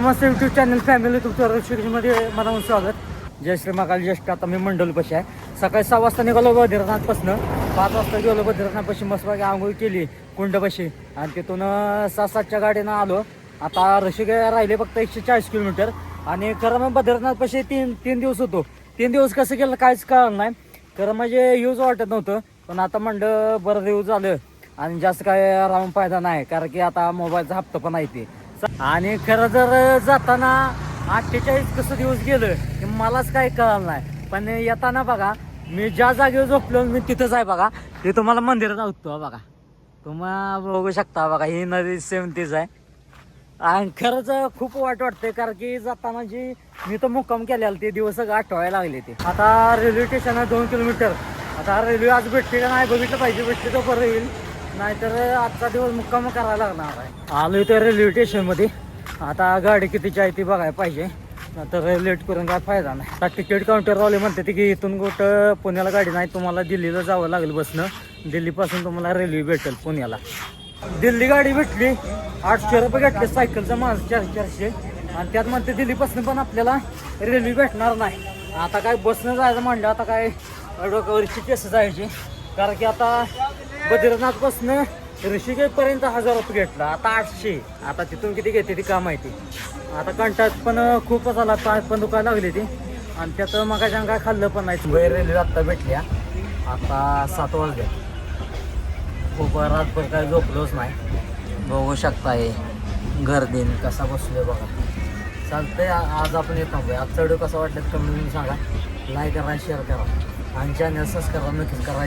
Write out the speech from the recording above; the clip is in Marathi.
नमस्ते यूट्यूब चॅनल फॅमिली तुमचं रेसिपीमध्ये मनापासून स्वागत. जय श्री महाकाल. जस्ट आता मी मंडलपाशी आहे. सकाळी 6 वाजता निघालो बद्रीनाथपासून. 5 वाजता गेलो बद्रीनाथपाशी, मस्तपैकी आंघोळ केली कुंडपाशी आणि तिथून 6-7च्या गाडीनं आलो. आता ऋषिकेश राहिले फक्त 140 किलोमीटर. आणि खरं मग बद्रीनाथपाशी तीन दिवस होतो. 3 दिवस कसं केलं काहीच कळलं नाही. खरं म्हणजे यूज वाटत नव्हतं, पण आता म्हणलं बरं यूज झालं आणि जास्त काय राहून फायदा नाही, कारण की आता मोबाईलचा हप्ता पण आहे ते. आणि खरं जर जाताना 48 कसं दिवस गेलं हे मलाच काही कळलं नाही. पण येताना बघा मी ज्या जागेवर झोपलो मी तिथंच आहे बघा. ते तुम्हाला मंदिरात होतो बघा, तुम्हाला बघू शकता बघा. ही नदी सेम तीच आहे. आणि खरंच खूप वाईट वाटतंय, कारण की जाताना जी मी तर मुक्काम केलेला ते दिवस आठवायला लागले. ते आता रेल्वे स्टेशन आहे 2 किलोमीटर. आता रेल्वे आज भेटते का नाही बघितलं पाहिजे. भेटते तर बरं येईल, नाहीतर आजचा दिवस मुक्काम करायला लागणार आहे. आलो इथं रेल्वे स्टेशनमध्ये. आता गाडी कितीची आहे ती बघायला पाहिजे, तर लेट करून काय फायदा नाही. आता तिकीट काउंटरवाले म्हणते की इथून कुठं पुण्याला गाडी नाही, तुम्हाला दिल्लीला जावं लागेल बसनं. दिल्लीपासून तुम्हाला रेल्वे भेटेल पुण्याला. दिल्ली गाडी भेटली 800 रुपये घेतले सायकलचं माझं 400. आणि त्यात म्हणते दिल्लीपासून पण आपल्याला रेल्वे भेटणार नाही. आता काय बसनं जायचं म्हणलं, आता काय डोक्यावरची केस जायची, कारण की आता बद्रीनाथपासून ऋषिकेशपर्यंत 1000 रुपये घेतला, आता 800. आता तिथून किती घेते ती काय माहिती. आता कंटाळत पण खूपच आला, पाय पण दुखायला लागली ती. आणि त्याचं मग काय खाल्लं पण नाही. रेल्वे आत्ता भेटल्या, आता 7 वाजले. खूप रातभर काय झोपलोच नाही. बघू शकता हे गर्दीन कसा बसलोय बघा. चालतंय, आज आपण येत नव्हतो. आजचा व्हिडिओ कसा वाटलं कमेंट सांगा. लाईक करा, शेअर करा आणि चॅनल सबस्क्राईब नक्कीच करा.